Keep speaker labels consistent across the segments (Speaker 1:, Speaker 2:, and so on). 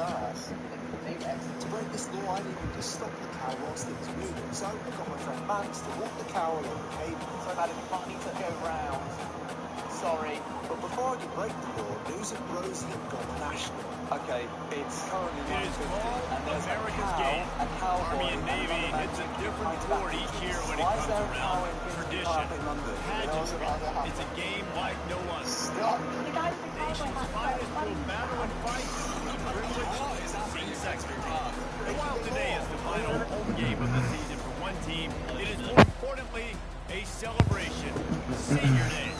Speaker 1: first. To break this law, I needed to stop the cow whilst it was moving. So I got my friend Max to walk the cow along the pavement.
Speaker 2: So I've had a funny to go round. Sorry.
Speaker 1: But before I could break the law, news of Rosie had gone national.
Speaker 2: Okay, it's currently 9:50, and there's
Speaker 3: America's game. Army and Navy hits a different chord each year when it comes around. Tradition, pageantry. It's a game like no other. Nation's finest will battle and fight. Privilege seems second. And while today is the final home game of the season for one team, it is more importantly a celebration. Senior Day.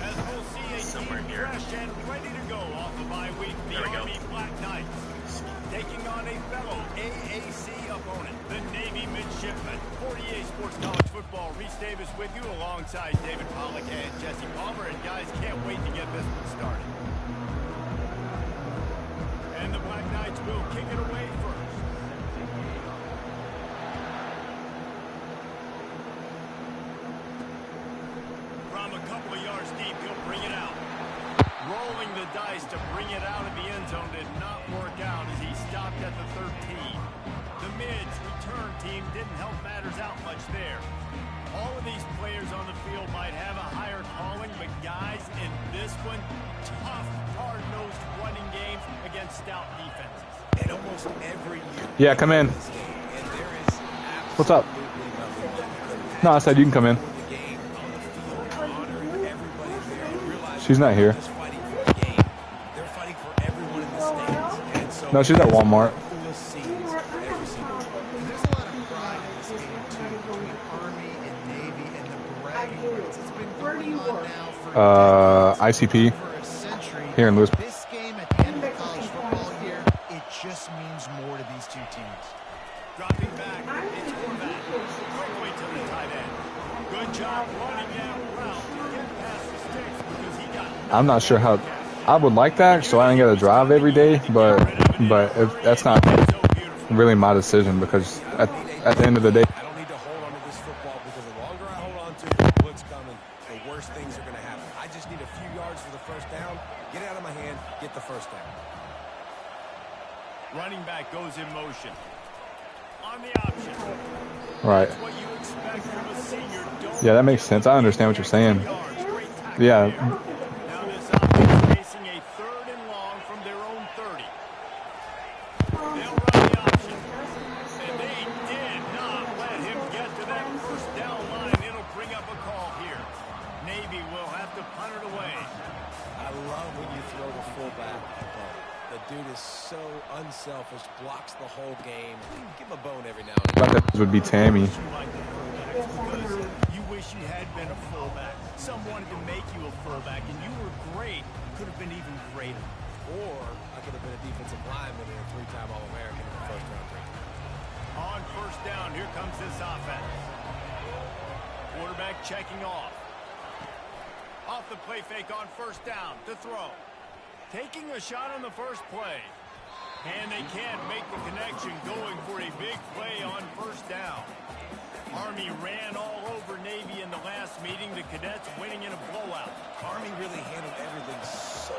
Speaker 3: As we'll see a team fresh and ready to go off the bye week, the Army Black Knights, taking on a fellow AAC opponent, the Navy Midshipmen. 48 Sports College Football, Reese Davis with you alongside David Pollock and Jesse Palmer. And guys, can't wait to get this one started. And the Black Knights will kick it away first. From a couple of yards deep, he'll bring it out. Rolling the dice to bring it out of the end zone did not work out as he stopped at the 13. The Mids return team didn't help matters out much there. All of these players on the field might have a higher calling, but guys, in this one, tough, hard-nosed running games against stout defenses.
Speaker 4: And almost every year.
Speaker 5: Yeah, come in. What's up? No, I said you can come in. She's not here. No, she's at Walmart. ICP here in Louis.
Speaker 6: This game at the end of the college football year, it just means more to these two teams.
Speaker 3: Dropping back, it's Horvath. Quickly to the tight end. Good job running that route to get past the sticks because he got.
Speaker 5: I'm not sure how. I would like that, so I ain't got to drive every day, but if that's not really my decision because at the end of the day.
Speaker 4: I don't need to hold on to this football because the longer I hold on to it, the blitz coming, the worse things are going to happen. I just need a few yards for the first down, get it out of my hand, get the first down.
Speaker 3: Running back goes in motion. On the option.
Speaker 5: Right.
Speaker 3: What you expect from a senior.
Speaker 5: Yeah, that makes sense. I understand what you're saying. Yeah.
Speaker 3: Now this offense facing a 3rd and long from their own 30. They'll run the option. And they did not let him get to that first down line. It'll bring up a call here. Navy will have to punt it away.
Speaker 4: I love when you throw the fullback a bone. The dude is so unselfish, blocks the whole game. Give him a bone every now and then.
Speaker 5: I thought that would be Tammy.
Speaker 3: You wish you had been a fullback. Some wanted to make you a fullback, and you were great. Could have been even greater.
Speaker 4: Or I could have been a defensive lineman and a 3-time All-American in the first-round pick.
Speaker 3: On first down, here comes this offense. Quarterback checking off. Off the play fake on first down to throw. Taking a shot on the first play. And they can't make the connection, going for a big play on first down. Army ran all over Navy in the last meeting. The Cadets winning in a blowout.
Speaker 4: Army really handled everything so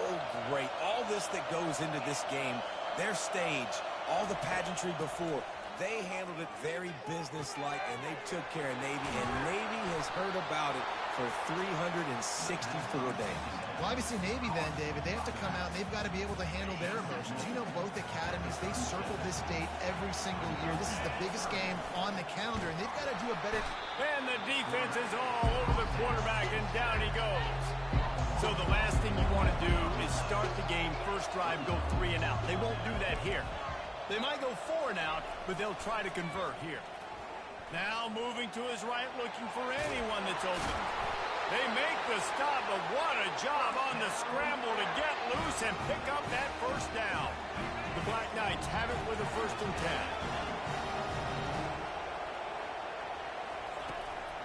Speaker 4: great. All this that goes into this game, their stage, all the pageantry before, they handled it very businesslike, and they took care of Navy, and Navy has heard about it for 364 days.
Speaker 6: Well, obviously Navy then, David, they have to come out and they've got to be able to handle their emotions. You know, both academies, they circle this date every single year. This is the biggest game on the calendar, and they've got to do a better...
Speaker 3: And the defense is all over the quarterback, and down he goes. So the last thing you want to do is start the game, first drive, go 3 and out. They won't do that here. They might go 4 and out, but they'll try to convert here. Now moving to his right, looking for anyone that's open. They make the stop, but what a job on the scramble to get loose and pick up that first down. The Black Knights have it with a 1st and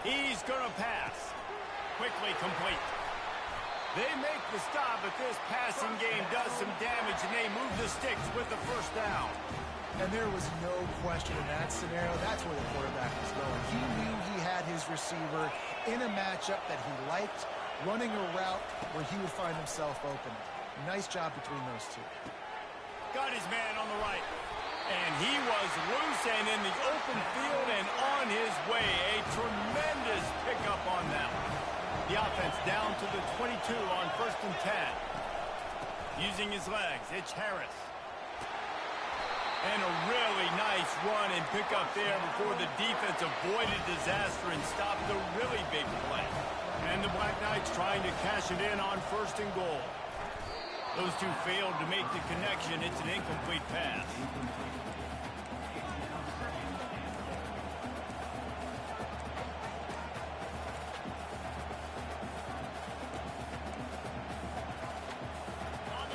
Speaker 3: 10. He's going to pass. Quickly complete. They make the stop, but this passing game does some damage, and they move the sticks with the first down.
Speaker 6: And there was no question in that scenario. That's where the quarterback was going. He knew he had his receiver in a matchup that he liked, running a route where he would find himself open. Nice job between those two.
Speaker 3: Got his man on the And he was loose and in the open field and on his way. A tremendous pickup on that one. The offense down to the 22 on 1st and 10. Using his legs, it's Harris. And a really nice run and pickup there before the defense avoided disaster and stopped the really big play. And the Black Knights trying to cash it in on 1st and goal. Those two failed to make the connection. It's an incomplete pass.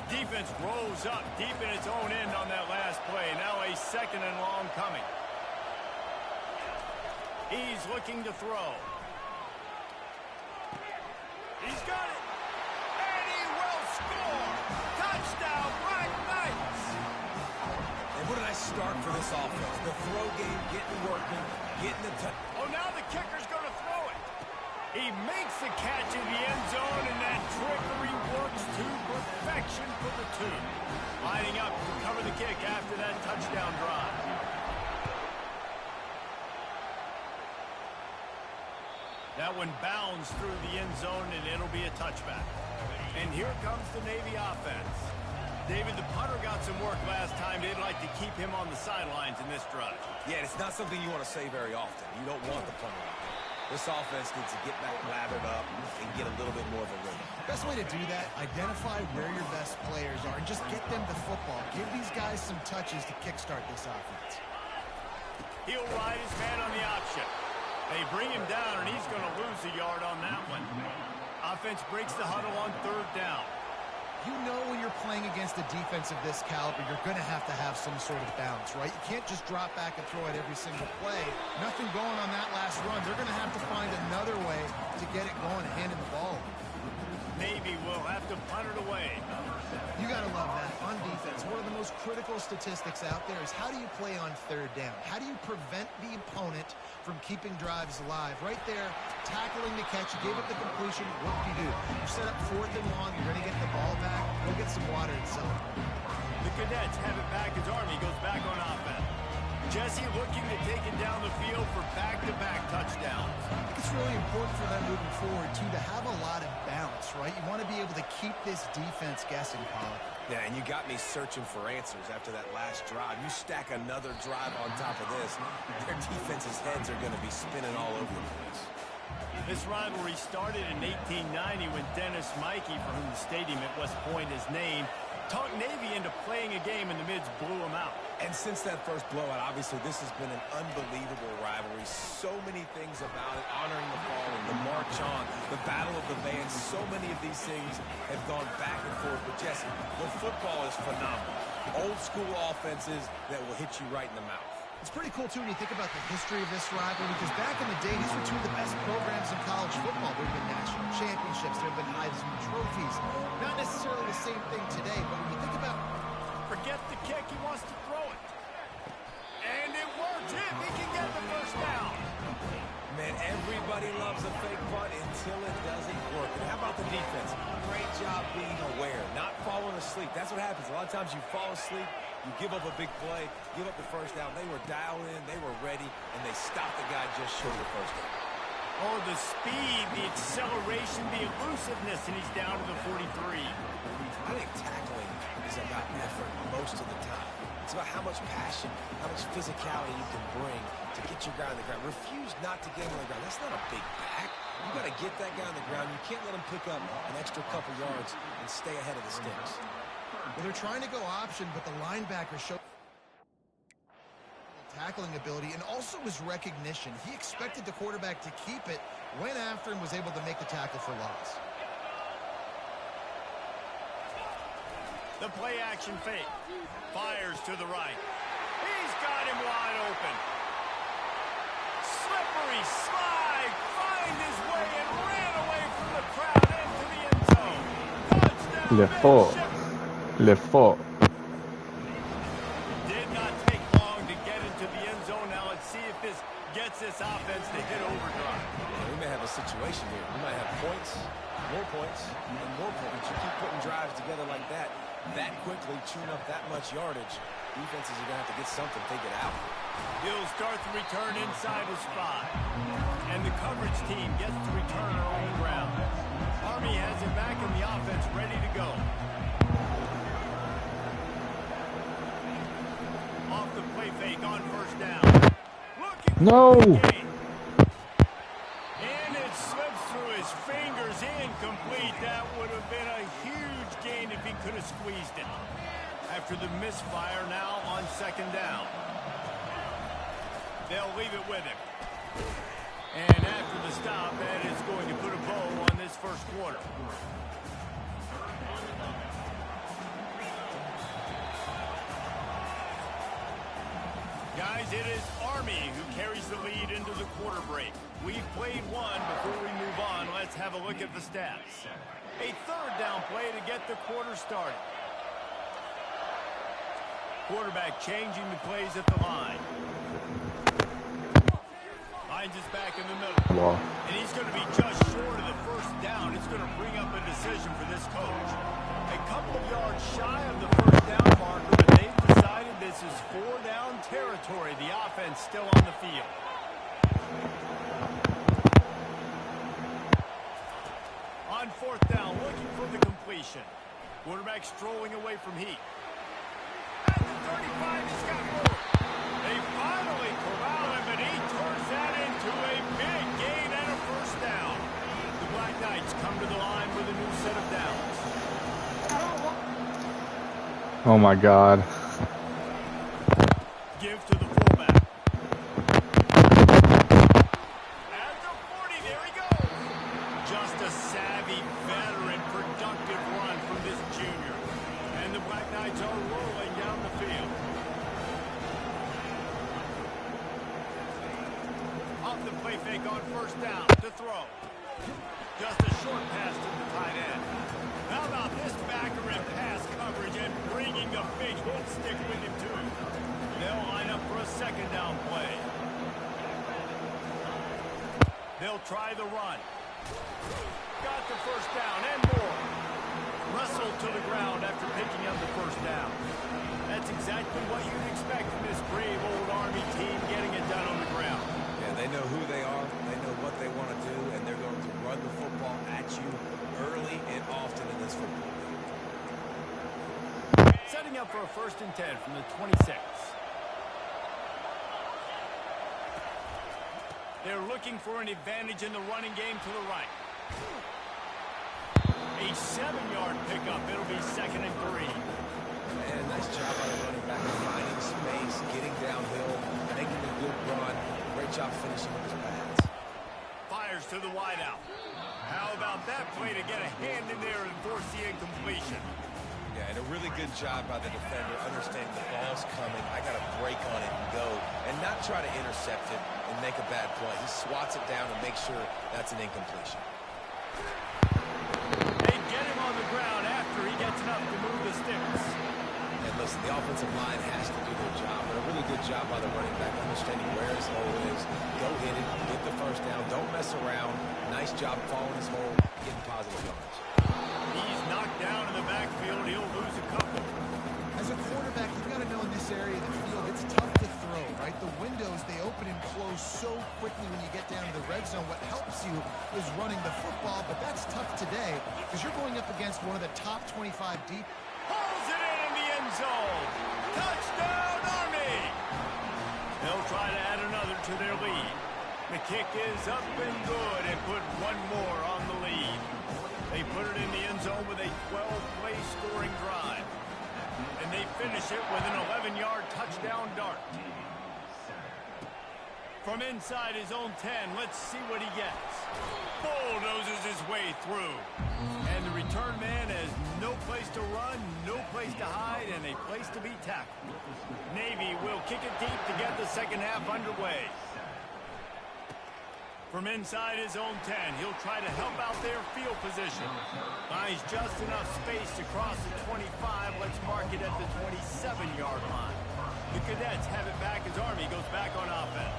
Speaker 3: Defense rose up deep in its own end on that last play. Now a 2nd and long coming. He's looking to throw. He's got it. And he will score. Touchdown, Black Knights.
Speaker 4: And what a nice start for this offense. The throw game getting working, getting the touch.
Speaker 3: Oh, now the kicker's going to throw it. He makes the catch in the end zone, and that trickery works to perfection for the 2. Lining up to cover the kick after that touchdown drive. That one bounds through the end zone, and it'll be a touchback. And here comes the Navy offense. David, the punter got some work last time. They'd like to keep him on the sidelines in this drive.
Speaker 4: Yeah, it's not something you want to say very often. You don't want the punter out there. This offense needs to get back lathered up and get a little bit more of a rhythm.
Speaker 6: Best way to do that, identify where your best players are and just get them the football. Give these guys some touches to kickstart this offense.
Speaker 3: He'll ride his man on the option. They bring him down, and he's going to lose a yard on that one. Offense breaks the huddle on 3rd down.
Speaker 6: You know when you're playing against a defense of this caliber, you're going to have some sort of bounce, right? You can't just drop back and throw it every single play. Nothing going on that last run. They're going to have to find another way to get it going and handing the ball.
Speaker 3: Navy will have to punt it away.
Speaker 6: You got to love that. On defense, one of the most critical statistics out there is how do you play on 3rd down? How do you prevent the opponent from keeping drives alive? Right there, tackling the catch. You gave up the completion. What do? You set up 4th and long. You're going to get the ball back. Go get some water and some.
Speaker 3: The Cadets have it back as Army goes back on offense. Jesse looking to take it down the field for back-to-back touchdowns.
Speaker 6: I think it's really important for them moving forward, too, to have a lot of bounce, right? You want to be able to keep this defense guessing, Pollock.
Speaker 4: Yeah, and you got me searching for answers after that last drive. You stack another drive on top of this, their defense's heads are going to be spinning all over the place.
Speaker 3: This rivalry started in 1890 when Dennis Mikey, for whom the stadium at West Point is named, talked Navy into playing a game, and the Mids blew them out.
Speaker 4: And since that first blowout, obviously, this has been an unbelievable rivalry. So many things about it, honoring the fallen, the march on, the battle of the bands. So many of these things have gone back and forth. But, Jesse, the football is phenomenal. Old-school offenses that will hit you right in the mouth.
Speaker 6: It's pretty cool, too, when you think about the history of this rivalry, because back in the day, these were two of the best programs in college football. There have been national championships. There have been Heisman trophies. Not necessarily the same thing today, but when you think about...
Speaker 3: Forget the kick. He wants to throw it. And it works. If he can get the first down.
Speaker 4: Man, everybody loves a fake punt until it doesn't work. And how about the defense? Great job being aware, not falling asleep. That's what happens. A lot of times you fall asleep, you give up a big play, give up the first down. They were dialed in, they were ready, and they stopped the guy just short of the first down.
Speaker 3: Oh, the speed, the acceleration, the elusiveness, and he's down to the 43.
Speaker 4: I think tackling is about effort most of the time. It's about how much passion, how much physicality you can bring to get your guy on the ground. Refuse not to get him on the ground. That's not a big back. You got to get that guy on the ground. You can't let him pick up an extra couple yards and stay ahead of the sticks.
Speaker 6: Well, they're trying to go option, but the linebacker showed tackling ability and also his recognition. He expected the quarterback to keep it, went after him, was able to make the tackle for loss.
Speaker 3: The play action fake. Fires to the right. He's got him wide open. Slippery slide. Find his way and ran away from the crowd into the end zone. Touchdown.
Speaker 5: Le fort. Le fort.
Speaker 3: Did not take long to get into the end zone. Now let's see if this gets this offense to hit overdrive.
Speaker 4: Yeah, we may have a situation here. We might have points, and more points. You keep putting drives together like that, that quickly tune up that much yardage, defenses are going to have to get something figured out.
Speaker 3: He'll start the return inside his 5. And the coverage team gets the returner on the ground. Army has it back in the offense ready to go. Off the play fake on first down.
Speaker 5: No!
Speaker 3: And it slips through his fingers, incomplete. That would have been a huge gain if he could have squeezed it. After the misfire, now on second down. They'll leave it with him. And after the stop, that is going to put a bow on this first quarter. Guys, it is Army who carries the lead into the quarter break. We've played one. Before we move on, let's have a look at the stats. A third down play to get the quarter started. Quarterback changing the plays at the line. Finds his back in the middle.
Speaker 5: Wow.
Speaker 3: And he's going to be just short of the first down. It's going to bring up a decision for this coach. A couple of yards shy of the first down marker, but they've decided this is 4-down territory. The offense still on the field. On fourth down, looking for the completion. Quarterback strolling away from Heat. At the 35, he's got more. They finally corral him, and he turns that into a big gain and a first down. The Black Knights come to the line with a new set of downs.
Speaker 5: Oh my God.
Speaker 3: Give to the fullback. At the 40, there he goes. Just a savvy, veteran, productive run from this junior. And the Black Knights are rolling down the field. Off the play fake on first down to throw. Just a short pass to the tight end. How about this backer in pass coverage and bringing the big hit stick with him too. They'll line up for a second down play. They'll try the run. Got the first down and more. Russell to the ground after picking up the first down. That's exactly what you'd expect from this brave old Army team getting it done on the ground.
Speaker 4: Yeah, they know who they are, they know what they want to do, and they're going to run the football at you early and often in this football game.
Speaker 3: Setting up for a 1st and 10 from the 26. They're looking for an advantage in the running game to the right. A 7-yard pickup. It'll be 2nd and 3.
Speaker 4: And nice job by the running back, finding space, getting downhill, making a good run. Great job finishing with his pads.
Speaker 3: Fires to the wideout. How about that play to get a hand in there and force the incompletion?
Speaker 4: Yeah, and a really good job by the defender, understanding the ball's coming. I got to break on it and go, and not try to intercept it and make a bad play. He swats it down and makes sure that's an incompletion.
Speaker 3: They get him on the ground after he gets enough to move the sticks.
Speaker 4: And listen, the offensive line has to do their job, but a really good job by the running back, understanding where his hole is. Go hit it, get the first down, don't mess around. Nice job following his hole, getting positive yards.
Speaker 3: He's knocked down in the backfield. He'll lose a couple.
Speaker 6: As a quarterback, you've got to know in this area of the field, it's tough to throw, right? The windows, they open and close so quickly when you get down to the red zone. What helps you is running the football, but that's tough today because you're going up against one of the top 25 deep.
Speaker 3: Pulls it in the end zone. Touchdown, Army! They'll try to add another to their lead. The kick is up and good and put one more on the lead. They put it in the end zone with a 12-play scoring drive. And they finish it with an 11-yard touchdown dart. From inside his own 10, let's see what he gets. Bulldozes his way through. And the return man has no place to run, no place to hide, and a place to be tackled. Navy will kick it deep to get the second half underway. From inside his own 10, he'll try to help out their field position. Finds just enough space to cross the 25. Let's mark it at the 27-yard line. The Cadets have it back as Army goes back on offense.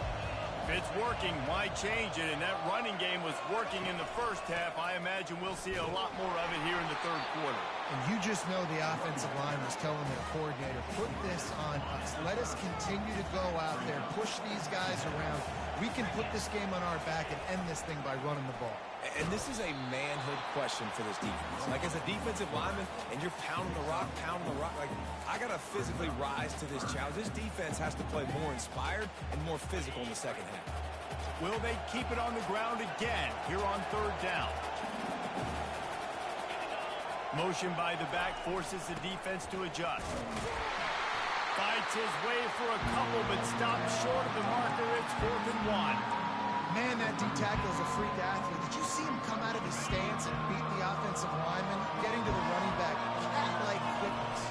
Speaker 3: If it's working, why change it? And that running game was working in the first half. I imagine we'll see a lot more of it here in the third quarter.
Speaker 6: And you just know the offensive line was telling their coordinator, put this on us. Let us continue to go out there, push these guys around. We can put this game on our back and end this thing by running the ball.
Speaker 4: And this is a manhood question for this defense. Like, as a defensive lineman, and you're pounding the rock, like, I got to physically rise to this challenge. This defense has to play more inspired and more physical in the second half.
Speaker 3: Will they keep it on the ground again here on third down? Motion by the back forces the defense to adjust. Fights his way for a couple, but stops short of the marker. It's 4th and 1.
Speaker 6: Man, that D-tackle is a freak athlete. Did you see him come out of his stance and beat the offensive lineman, getting to the running back? Cat-like quickness.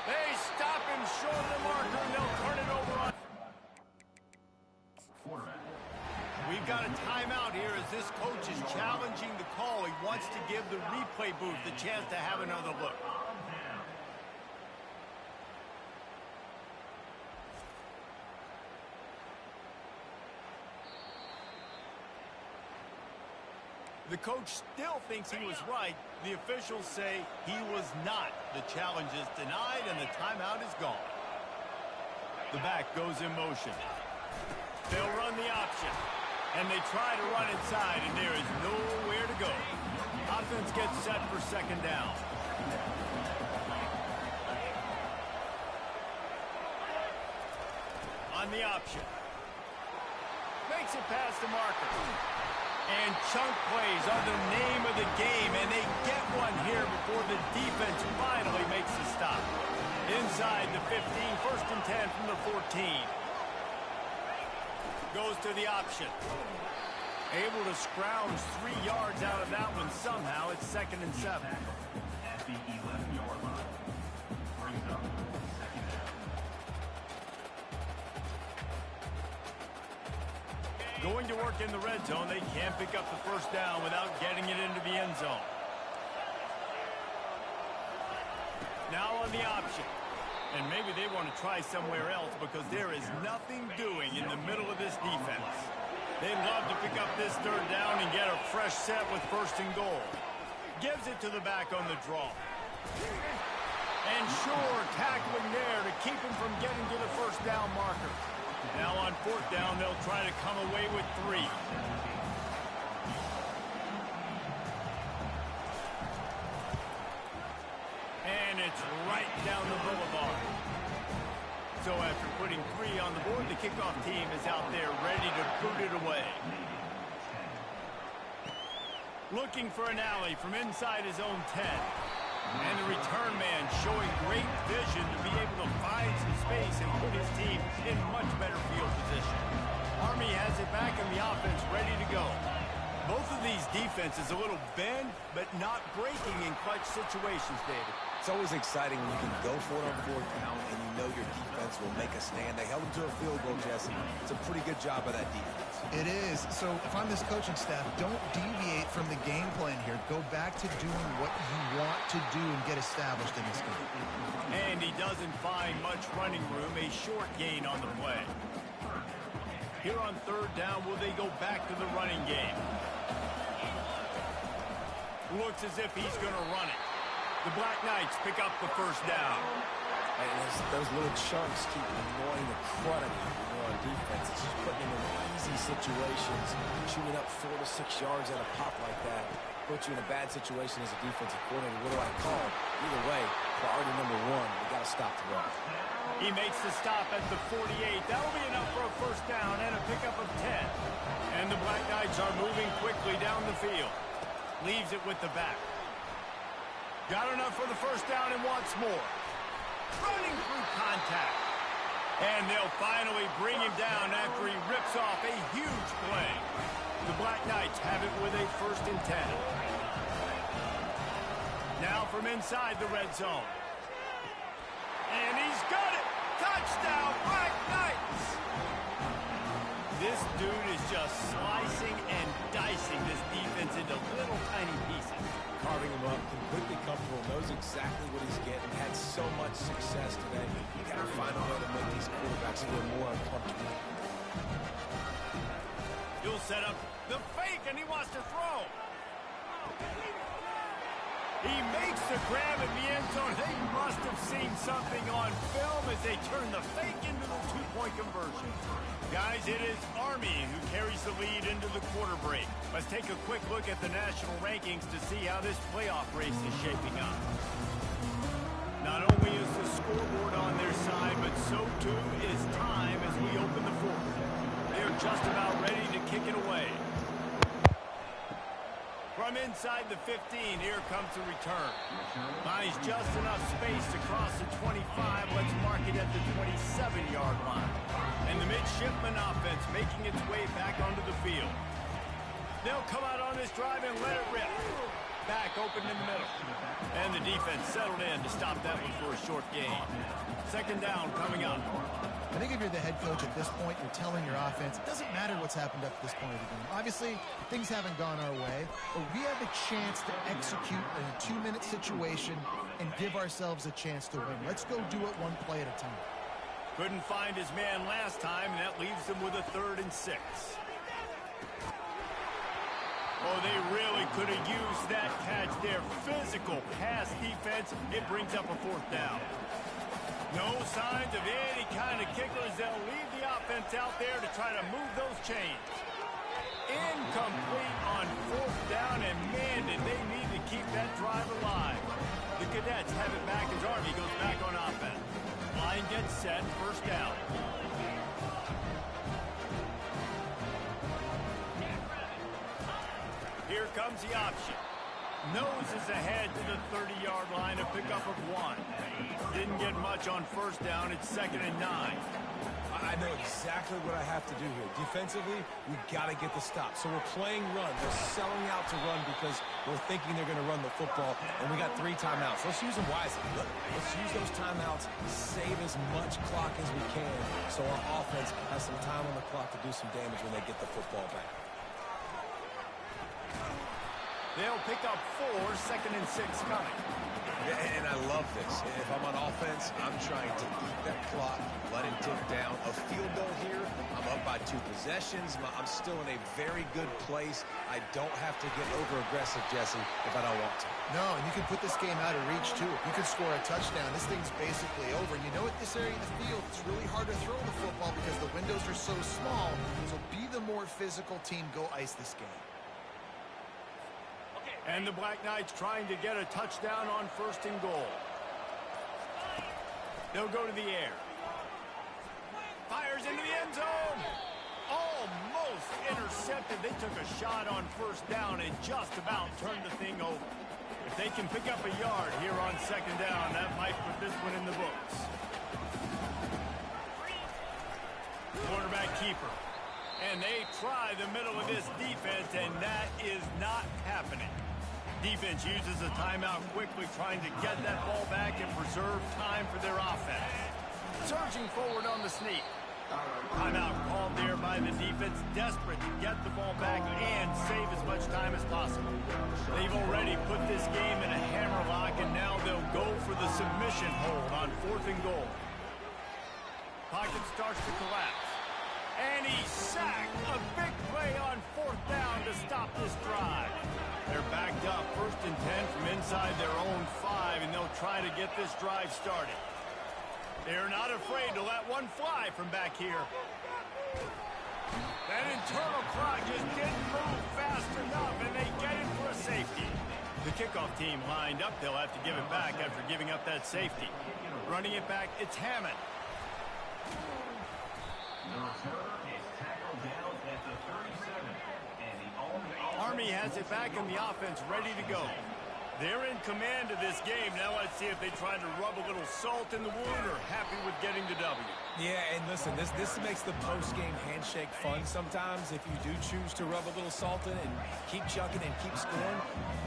Speaker 3: They stop him short of the marker, and they'll turn it over on. We've got a timeout here as this coach is challenging the call. He wants to give the replay booth the chance to have another look. The coach still thinks he was right. The officials say he was not. The challenge is denied, and the timeout is gone. The back goes in motion. They'll run the option, and they try to run inside, and there is nowhere to go. Offense gets set for second down. On the option. Makes it past the marker. And chunk plays are the name of the game, and they get one here before the defense finally makes the stop. Inside the 15, 1st and 10 from the 14. Goes to the option. Able to scrounge 3 yards out of that one somehow. It's 2nd and 7.
Speaker 7: At the 11-yard line. Brings up second down.
Speaker 3: Going to work in the red zone. They can't pick up the first down without getting it into the end zone. Now on the option. And maybe they want to try somewhere else because there is nothing doing in the middle of this defense. They'd love to pick up this third down and get a fresh set with 1st and goal. Gives it to the back on the draw. And sure, tackling there to keep him from getting to the first down marker. Now on 4th down, they'll try to come away with 3. And it's right down the boulevard. So after putting 3 on the board, the kickoff team is out there ready to boot it away. Looking for an alley from inside his own 10. And the return man showing great vision to be able to find some space and put his team in much better field position. Army has it back in the offense ready to go. Both of these defenses a little bend, but not breaking in clutch situations, David.
Speaker 4: It's always exciting when you can go for it on 4th down and you know your defense will make a stand. They held them to a field goal, Jesse. It's a pretty good job by that defense.
Speaker 6: It is. So if I'm this coaching staff, don't deviate from the game plan here. Go back to doing what you want to do and get established in this game.
Speaker 3: And he doesn't find much running room. A short gain on the play. Here on 3rd down, will they go back to the running game? Looks as if he's going to run it. The Black Knights pick up the first down.
Speaker 4: And those little chunks keep annoying the crud out of you on defense. It's just putting them in easy situations. Shooting up 4 to 6 yards at a pop like that puts you in a bad situation as a defensive coordinator. What do I call? Either way, priority number 1, we got to stop the run.
Speaker 3: He makes the stop at the 48. That'll be enough for a first down and a pickup of 10. And the Black Knights are moving quickly down the field. Leaves it with the back. Got enough for the first down and wants more. Running through contact. And they'll finally bring him down after he rips off a huge play. The Black Knights have it with a 1st and 10. Now from inside the red zone. And he's got it! Touchdown, Black Knights! This dude is just slicing and dicing this defense into little tiny pieces.
Speaker 4: Carving him up, completely comfortable, knows exactly what he's getting, had so much success today. You got to find a way to make these quarterbacks feel more uncomfortable.
Speaker 3: He'll set up the fake, and he wants to throw. He makes the grab in the end zone. They must have seen something on film as they turn the fake into the two-point conversion. Guys, it is Army who carries the lead into the quarter break. Let's take a quick look at the national rankings to see how this playoff race is shaping up. Not only is the scoreboard on their side, but so too is time as we open the fourth. They're just about ready to kick it away. From inside the 15, here comes the return. Finds just enough space to cross the 25. Let's mark it at the 27-yard line. And the midshipman offense making its way back onto the field. They'll come out on this drive and let it rip. Back open in the middle. And the defense settled in to stop that one for a short gain. Second down coming up.
Speaker 6: I think if you're the head coach at this point, you're telling your offense, it doesn't matter what's happened up to this point of the game. Obviously, things haven't gone our way, but we have a chance to execute in a 2-minute situation and give ourselves a chance to win. Let's go do it one play at a time.
Speaker 3: Couldn't find his man last time, and that leaves them with a 3rd and 6. Oh, they really could have used that catch there. Physical pass defense. It brings up a 4th down. No signs of any kind of kickers. They'll leave the offense out there to try to move those chains. Incomplete on 4th down, and man, did they need to keep that drive alive. The Cadets have it back as Army goes back on offense. Line gets set, 1st down. Here comes the option. Noses ahead to the 30-yard line, a pickup of 1. Didn't get much on 1st down. It's 2nd and 9.
Speaker 4: I know exactly what I have to do here. Defensively, we've got to get the stop. So we're playing run. We're selling out to run because we're thinking they're going to run the football, and we got 3 timeouts. Let's use them wisely. Look, let's use those timeouts, save as much clock as we can so our offense has some time on the clock to do some damage when they get the football back.
Speaker 3: They'll pick up 4, 2nd and 6 coming.
Speaker 4: And I love this. If I'm on offense, I'm trying to eat that clock, let it tick down. A field goal here, I'm up by 2 possessions. I'm still in a very good place. I don't have to get over-aggressive, Jesse, if I don't want to.
Speaker 6: No, and you can put this game out of reach, too. If you can score a touchdown, this thing's basically over. You know, at this area of the field, it's really hard to throw the football because the windows are so small. So be the more physical team. Go ice this game.
Speaker 3: And the Black Knights trying to get a touchdown on 1st and goal. They'll go to the air. Fires into the end zone. Almost intercepted. They took a shot on 1st down and just about turned the thing over. If they can pick up a yard here on 2nd down, that might put this one in the books. Quarterback keeper. And they try the middle of this defense, and that is not happening. Defense uses a timeout quickly, trying to get that ball back and preserve time for their offense. Surging forward on the sneak. Timeout called there by the defense, desperate to get the ball back and save as much time as possible. They've already put this game in a hammerlock, and now they'll go for the submission hold on 4th and goal. Pocket starts to collapse. And he's sacked. A big play on 4th down to stop this drive. They're backed up 1st and 10 from inside their own 5, and they'll try to get this drive started. They're not afraid to let one fly from back here. That internal clock just didn't move fast enough, and they get it for a safety. The kickoff team lined up. They'll have to give it back after giving up that safety. Running it back, it's Hammond. Army has it back in the offense, ready to go. They're in command of this game. Now let's see if they try to rub a little salt in the wound or happy with getting the W.
Speaker 4: Yeah, and listen, this makes the post-game handshake fun sometimes if you do choose to rub a little salt in and keep chucking and keep scoring.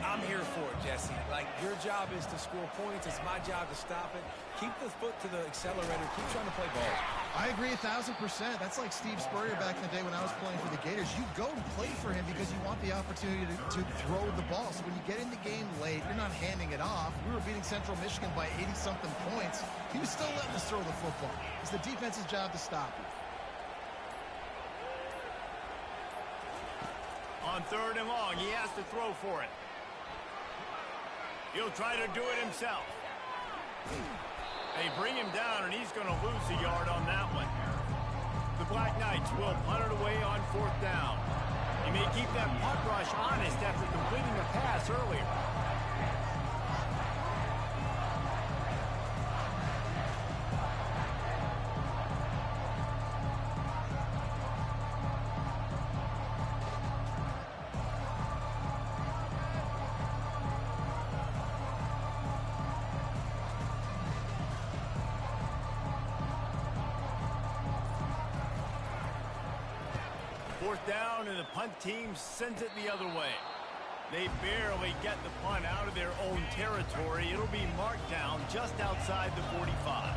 Speaker 4: I'm here for it, Jesse. Like, your job is to score points. It's my job to stop it. Keep the foot to the accelerator. Keep trying to play ball.
Speaker 6: I agree 1,000%. That's like Steve Spurrier back in the day when I was playing for the Gators. You go and play for him because you want the opportunity to throw the ball. So when you get in the game late, you're not handing it off. We were beating Central Michigan by 80-something points. He was still letting us throw the football. It's the defense's job to stop you.
Speaker 3: On 3rd and long, he has to throw for it. He'll try to do it himself. They bring him down, and he's going to lose a yard on that one. The Black Knights will punt it away on 4th down. He may keep that punt rush honest after completing a pass earlier. Down, and the punt team sends it the other way. They barely get the punt out of their own territory. It'll be marked down just outside the 45.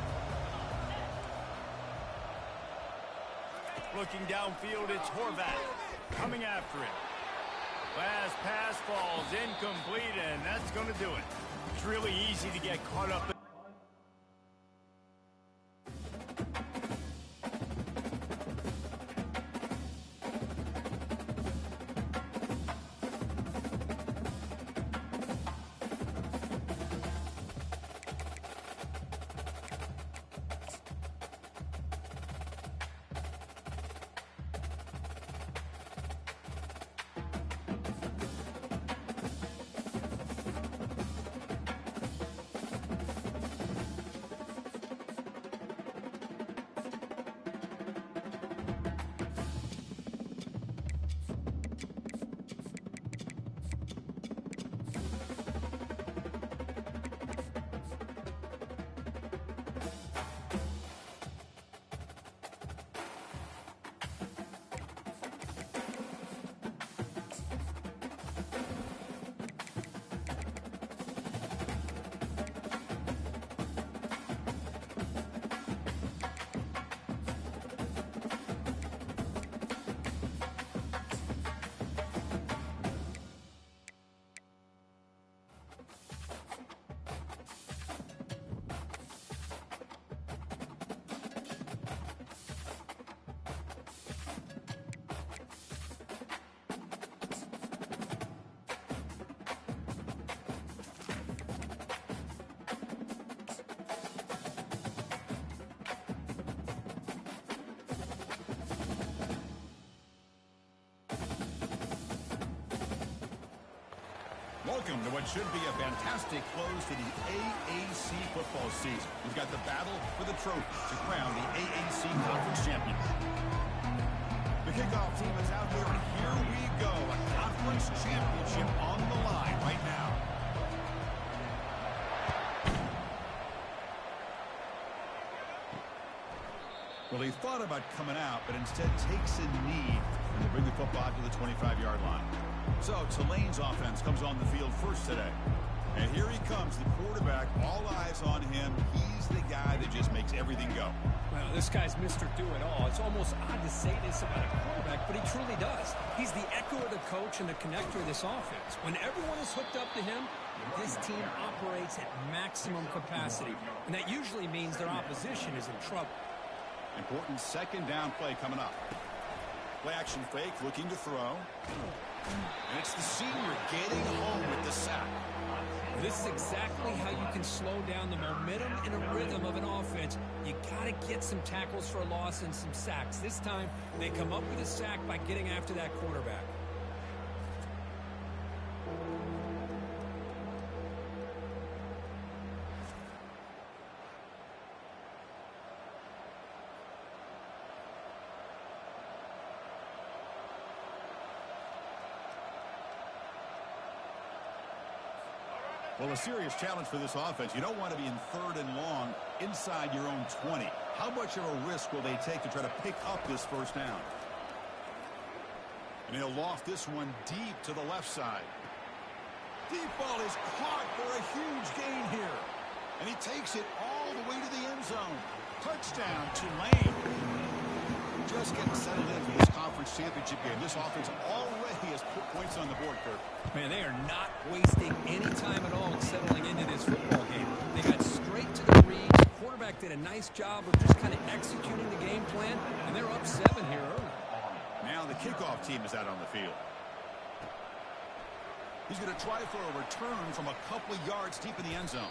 Speaker 3: Looking downfield, it's Horvath coming after him. Last pass falls incomplete, and that's going to do it. It's really easy to get caught up.
Speaker 8: Welcome to what should be a fantastic close to the AAC football season. We've got the battle for the trophy to crown the AAC Conference champion. The kickoff team is out there, and here we go. A conference championship on the line right now. Well, he thought about coming out, but instead takes a knee and they bring the football out to the 25-yard line. So Tulane's offense comes on the field first today. And here he comes, the quarterback, all eyes on him. He's the guy that just makes everything go.
Speaker 9: Well, this guy's Mr. Do-It-All. It's almost odd to say this about a quarterback, but he truly does. He's the echo of the coach and the connector of this offense. When everyone is hooked up to him, this team operates at maximum capacity. And that usually means their opposition is in trouble.
Speaker 8: Important second down play coming up. Play action fake, looking to throw. And it's the senior getting home with the sack.
Speaker 9: This is exactly how you can slow down the momentum and a rhythm of an offense. You got to get some tackles for a loss and some sacks. This time, they come up with a sack by getting after that quarterback.
Speaker 8: Well, a serious challenge for this offense. You don't want to be in 3rd and long inside your own 20. How much of a risk will they take to try to pick up this first down? And he'll loft this one deep to the left side. Deep ball is caught for a huge gain here. And he takes it all the way to the end zone. Touchdown, Tulane. Just getting settled in for this conference championship game. This offense already has put points on the board, Kirk.
Speaker 9: Man, they are not wasting any time at all settling into this football game. They got straight to the reads. The quarterback did a nice job of just kind of executing the game plan, and they're up 7 here early.
Speaker 8: Now the kickoff team is out on the field. He's going to try for a return from a couple of yards deep in the end zone.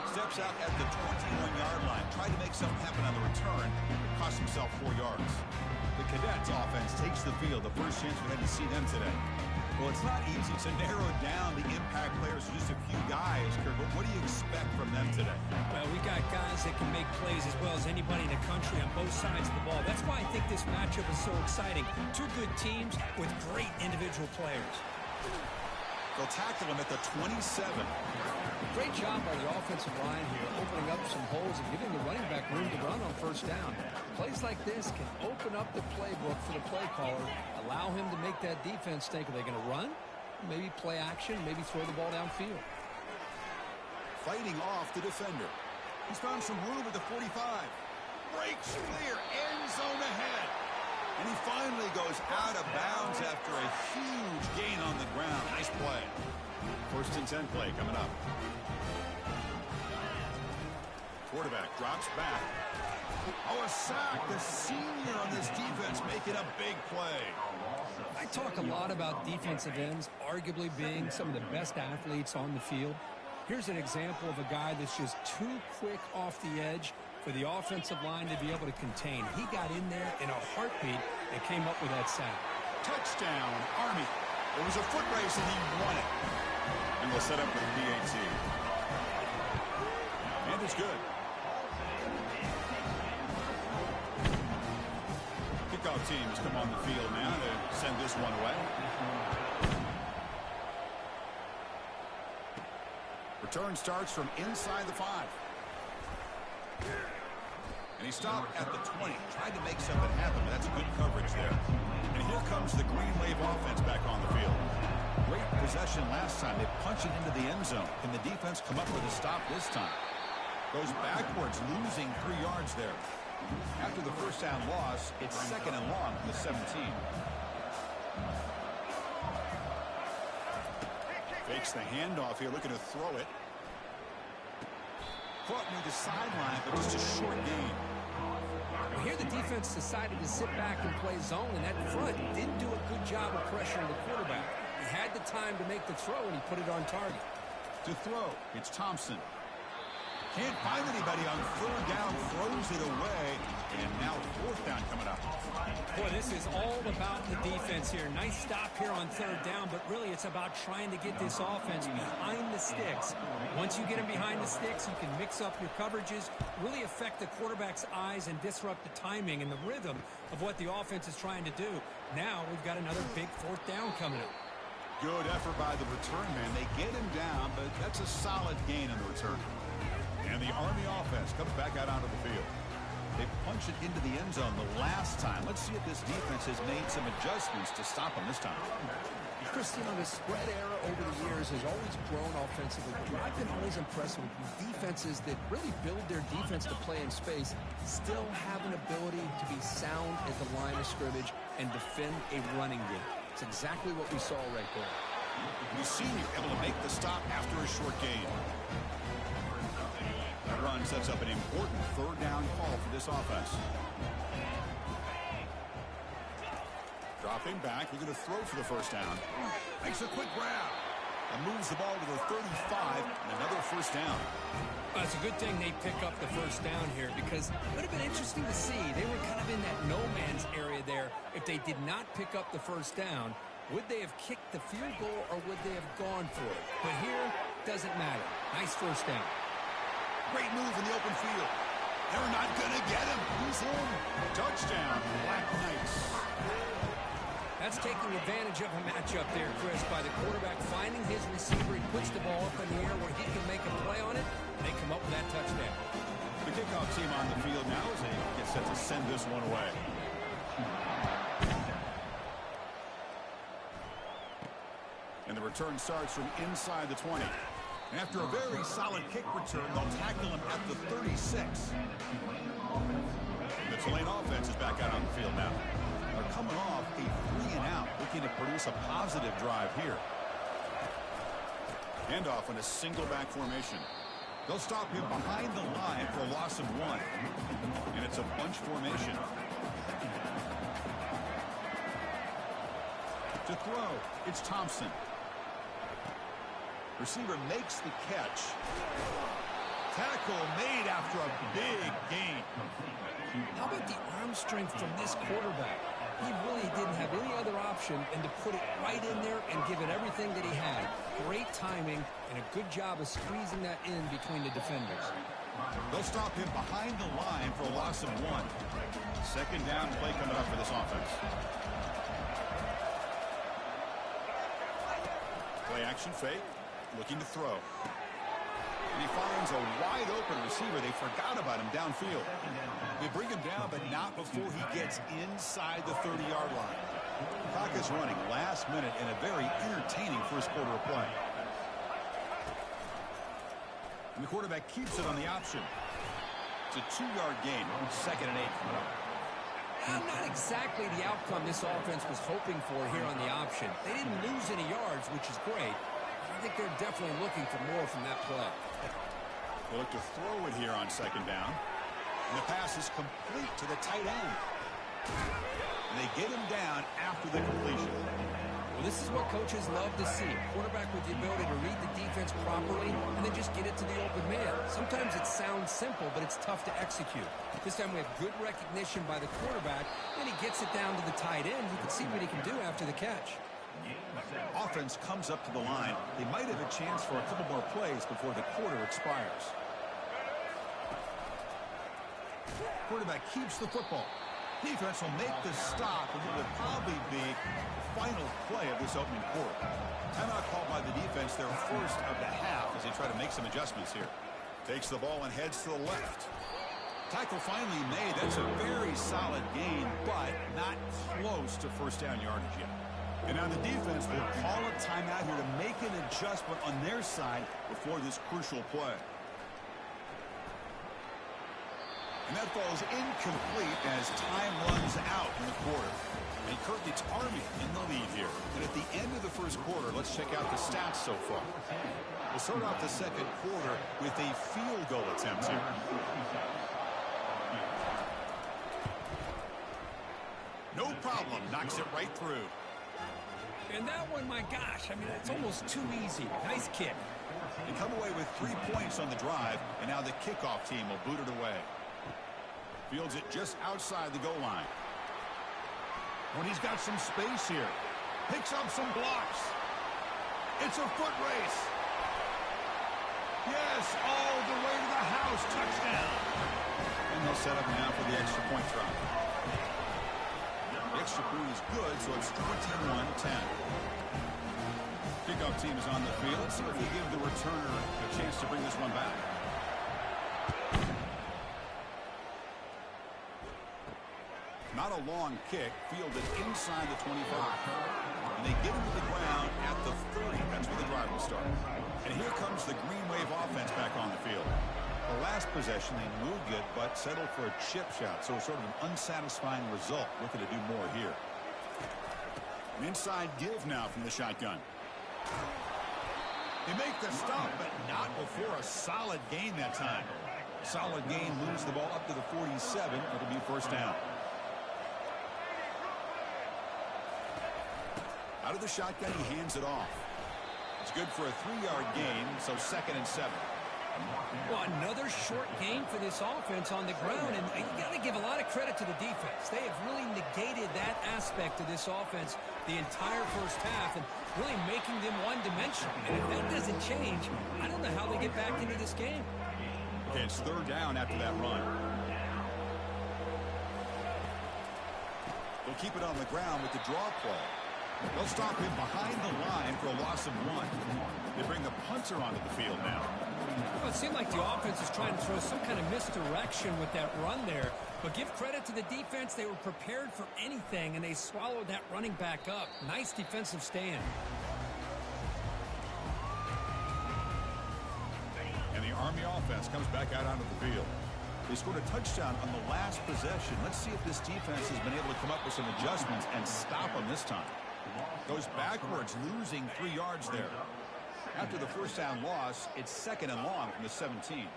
Speaker 8: Steps out at the 21-yard line. Tried to make something happen on the return. But cost himself 4 yards. The Cadets offense takes the field. The first chance we had to see them today. Well, it's not easy to narrow down the impact players to just a few guys, Kirk. But what do you expect from them today?
Speaker 9: Well, we got guys that can make plays as well as anybody in the country on both sides of the ball. That's why I think this matchup is so exciting. 2 good teams with great individual players.
Speaker 8: They'll tackle him at the 27.
Speaker 9: Great job by the offensive line here, opening up some holes and giving the running back room to run on first down. Plays like this can open up the playbook for the play caller, allow him to make that defense think, are they going to run? Maybe play action, maybe throw the ball downfield.
Speaker 8: Fighting off the defender. He's found some room at the 45. Breaks clear, end zone ahead. And he finally goes out of bounds after a huge gain on the ground. Nice play. 1st and 10 play coming up. Quarterback drops back. Oh, a sack. The senior on this defense making a big play.
Speaker 9: I talk a lot about defensive ends arguably being some of the best athletes on the field. Here's an example of a guy that's just too quick off the edge for the offensive line to be able to contain. He got in there in a heartbeat and came up with that sack.
Speaker 8: Touchdown, Army. It was a foot race and he won it. And we'll set up with the PAT. And it's good. Kickoff teams come on the field now to send this one away. Return starts from inside the 5. And he stopped at the 20. Tried to make something happen, but that's good coverage there. And here comes the Green Wave offense back on the field. Great possession last time. They punch it into the end zone. Can the defense come up with a stop this time? Goes backwards, losing 3 yards there. After the first down loss, it's 2nd and long from the 17. Fakes the handoff here, looking to throw it. Caught near the sideline, but just a short gain.
Speaker 9: Well, here the defense decided to sit back and play zone, and that front didn't do a good job of pressuring the quarterback. He had the time to make the throw, and he put it on target.
Speaker 8: To throw, it's Thompson. Can't find anybody on 3rd down, throws it away, and now 4th down coming up.
Speaker 9: Boy, this is all about the defense here. Nice stop here on 3rd down, but really it's about trying to get this offense behind the sticks. Once you get them behind the sticks, you can mix up your coverages, really affect the quarterback's eyes and disrupt the timing and the rhythm of what the offense is trying to do. Now we've got another big 4th down coming up.
Speaker 8: Good effort by the return man. They get him down, but that's a solid gain on the return. And the Army offense comes back out onto the field. They punch it into the end zone the last time. Let's see if this defense has made some adjustments to stop them this time.
Speaker 9: Christian, the spread era over the years has always grown offensively. But I've been always impressed with defenses that really build their defense to play in space, still have an ability to be sound at the line of scrimmage and defend a running game. It's exactly what we saw right there.
Speaker 8: The senior able to make the stop after a short gain. That run sets up an important 3rd down call for this offense. Dropping back, we're going to throw for the 1st down. Makes a quick grab and moves the ball to the 35 and another 1st down.
Speaker 9: Well, it's a good thing they pick up the 1st down here because it would have been interesting to see. They were kind of in that no man's area there. If they did not pick up the 1st down, would they have kicked the field goal or would they have gone for it? But here, doesn't matter. Nice 1st down.
Speaker 8: Great move in the open field. They're not going to get him. He's in. Touchdown, Black Knights.
Speaker 9: That's taking advantage of a matchup there, Chris, by the quarterback finding his receiver. He puts the ball up in the air where he can make a play on it, and they come up with that touchdown.
Speaker 8: The kickoff team on the field now as they get set to send this one away. And the return starts from inside the 20. After a very solid kick return, they'll tackle him at the 36. The Tulane offense is back out on the field now. They're coming off a 3-and-out, looking to produce a positive drive here. Handoff in a single back formation. They'll stop him behind the line for a loss of 1. And it's a bunch formation. To throw, it's Thompson. Receiver makes the catch. Tackle made after a big gain.
Speaker 9: How about the arm strength from this quarterback? He really didn't have any other option than to put it right in there and give it everything that he had. Great timing and a good job of squeezing that in between the defenders.
Speaker 8: They'll stop him behind the line for a loss of 1. Second down play coming up for this offense. Play action fake. Looking to throw. And he finds a wide-open receiver. They forgot about him downfield. They bring him down, but not before he gets inside the 30-yard line. Clock is running last minute in a very entertaining first quarter of play. And the quarterback keeps it on the option. It's a 2-yard gain. Second and 8.
Speaker 9: Not exactly the outcome this offense was hoping for here on the option. They didn't lose any yards, which is great. I think they're definitely looking for more from that play.
Speaker 8: They look to throw it here on second down. And the pass is complete to the tight end. And they get him down after the completion.
Speaker 9: Well, this is what coaches love to see. A quarterback with the ability to read the defense properly and then just get it to the open man. Sometimes it sounds simple, but it's tough to execute. This time we have good recognition by the quarterback, and he gets it down to the tight end. You can see what he can do after the catch.
Speaker 8: Offense comes up to the line. They might have a chance for a couple more plays before the quarter expires. Quarterback keeps the football. Defense will make the stop, and it will probably be the final play of this opening quarter. Timeout called by the defense, their first of the half, as they try to make some adjustments here. Takes the ball and heads to the left. Tackle finally made. That's a very solid gain, but not close to first down yardage yet. And now the defense will call a timeout here to make an adjustment on their side before this crucial play. And that falls incomplete as time runs out in the quarter. And currently it's Army in the lead here. And at the end of the first quarter, let's check out the stats so far. We'll start off the second quarter with a field goal attempt here. No problem. Knocks it right through.
Speaker 9: And that one, my gosh, I mean, it's almost too easy. Nice kick.
Speaker 8: They come away with 3 points on the drive, and now the kickoff team will boot it away. Fields it just outside the goal line. When he's got some space here. Picks up some blocks. It's a foot race. Yes, all the way to the house. Touchdown. And they'll set up now for the extra point try. The extra point is good, so it's 21-10. Kickoff team is on the field. Let's see if they give the returner a chance to bring this one back. Not a long kick, fielded inside the 25. And they get him to the ground at the 30. That's where the drive will start. And here comes the Green Wave offense back on the field. The last possession, they moved good, but settled for a chip shot. So sort of an unsatisfying result. Looking to do more here. An inside give now from the shotgun. They make the stop, but not before a solid gain that time. Solid gain moves the ball up to the 47. It'll be first down. Out of the shotgun, he hands it off. It's good for a 3-yard gain, so second and 7.
Speaker 9: Well, another short gain for this offense on the ground, and you got to give a lot of credit to the defense. They have really negated that aspect of this offense the entire first half and really making them one-dimensional. And if that doesn't change, I don't know how they get back into this game.
Speaker 8: Okay, it's third down after that run. They'll keep it on the ground with the draw play. They'll stop him behind the line for a loss of 1. They bring the punter onto the field now.
Speaker 9: Well, it seemed like the offense is trying to throw some kind of misdirection with that run there. But give credit to the defense. They were prepared for anything, and they swallowed that running back up. Nice defensive stand.
Speaker 8: Army offense comes back out onto the field. They scored a touchdown on the last possession. Let's see if this defense has been able to come up with some adjustments and stop them this time. Goes backwards, losing 3 yards there. After the first down loss, it's 2nd and long from the 17.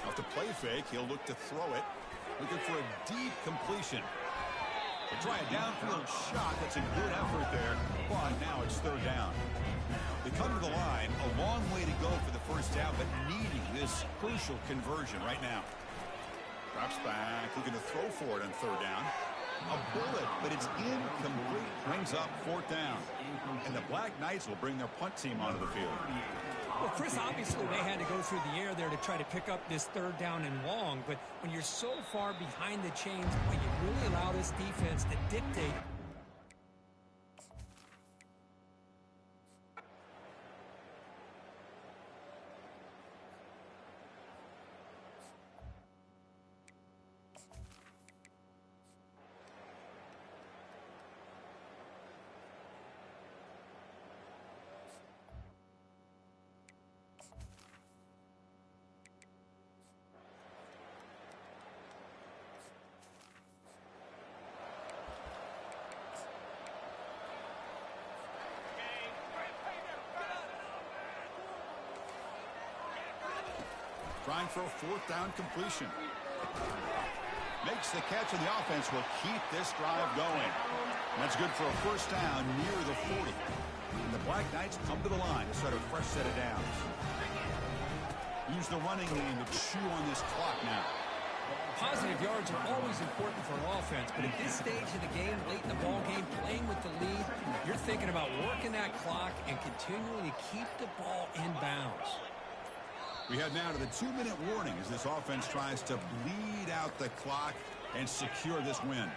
Speaker 8: Off the play fake, he'll look to throw it. Looking for a deep completion. They try a downfield shot. That's a good effort there. But now it's 3rd down. They come to the line, a long way to go for the first down, but needing this crucial conversion right now. Drops back, looking to throw for it on 3rd down. A bullet, but it's incomplete. Brings up 4th down. And the Black Knights will bring their punt team onto the field.
Speaker 9: Well, Chris, obviously they had to go through the air there to try to pick up this 3rd down and long, but when you're so far behind the chains, boy, you really allow this defense to dictate.
Speaker 8: Trying for a 4th down completion. Makes the catch, and the offense will keep this drive going. And that's good for a first down near the 40. And the Black Knights come to the line to start a fresh set of downs. Use the running game to chew on this clock now.
Speaker 9: Positive yards are always important for an offense, but at this stage of the game, late in the ball game, playing with the lead, you're thinking about working that clock and continuing to keep the ball in bounds.
Speaker 8: We head now to the 2-minute warning as this offense tries to bleed out the clock and secure this win.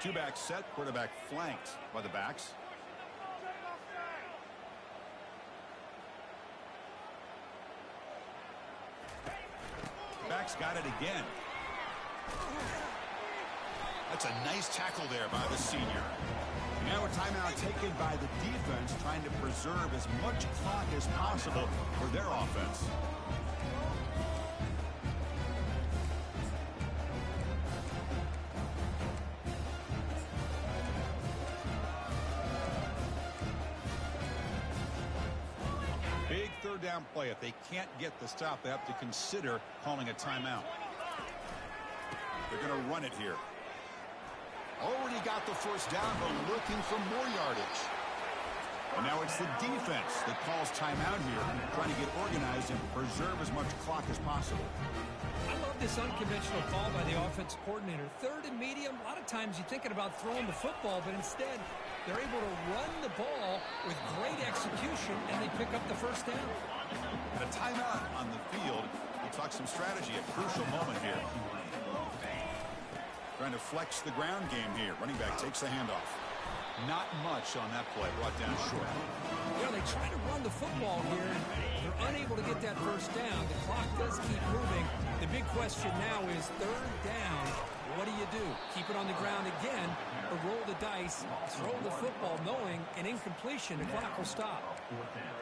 Speaker 8: 2-back set, quarterback flanked by the backs. The backs got it again. That's a nice tackle there by the senior. Now a timeout taken by the defense, trying to preserve as much clock as possible for their offense. Big 3rd down play. If they can't get the stop, they have to consider calling a timeout. They're going to run it here. Already got the first down, but looking for more yardage. And now it's the defense that calls timeout here, trying to get organized and preserve as much clock as possible.
Speaker 9: I love this unconventional call by the offensive coordinator. 3rd and medium, a lot of times you're thinking about throwing the football, but instead they're able to run the ball with great execution, and they pick up the first down.
Speaker 8: And a timeout on the field. We'll talk some strategy, a crucial moment here. Trying to flex the ground game here. Running back takes the handoff. Not much on that play. Brought down short.
Speaker 9: Yeah, they try to run the football here. They're unable to get that first down. The clock does keep moving. The big question now is 3rd down. What do you do? Keep it on the ground again, or roll the dice, throw the football, knowing an incompletion, the clock will stop.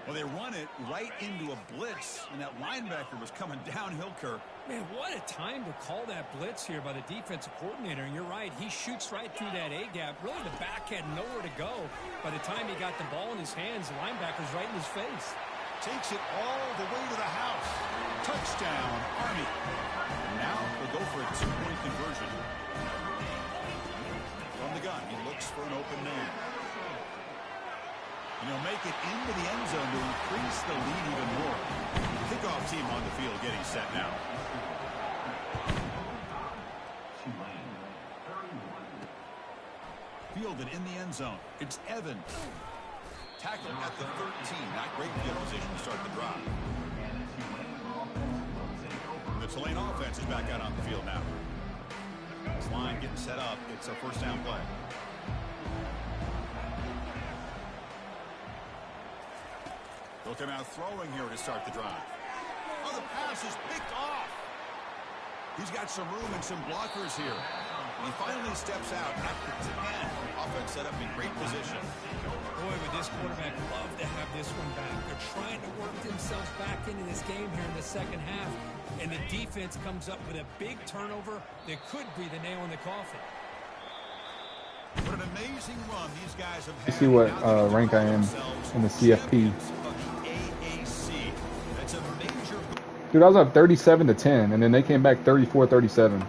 Speaker 8: Well, they run it right into a blitz, and that linebacker was coming downhill, Kirk.
Speaker 9: Man, what a time to call that blitz here by the defensive coordinator. And you're right, he shoots right through that A-gap. Really, the back had nowhere to go. By the time he got the ball in his hands, the linebacker's right in his face.
Speaker 8: Takes it all the way to the house. Touchdown, Army. Now they'll go for a 2-point conversion. From the gun, he looks for an open man. And he'll make it into the end zone to increase the lead even more. Kickoff team on the field getting set now. Fielded in the end zone. It's Evans. Tackled at the 13. Not great field position to start the drive. The Tulane offense is back out on the field now. This line getting set up. It's a first down play. They'll come out throwing here to start the drive. Oh, the pass is picked off. He's got some room and some blockers here. He finally steps out at the 10. Offense set up in great position.
Speaker 9: Boy, would this quarterback love to have this one back. They're trying to work themselves back into this game here in the second half, and the defense comes up with a big turnover that could be the nail in the coffin.
Speaker 8: What an amazing run these guys have had.
Speaker 5: You see what rank I am in the CFP.
Speaker 8: That's a major.
Speaker 5: Dude, I was up 37-10, and then they came back 34-37.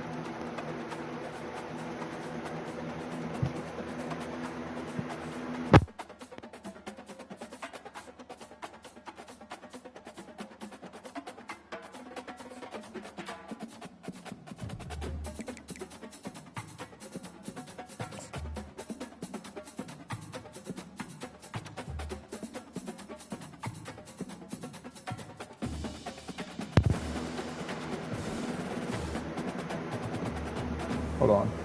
Speaker 5: Hold on.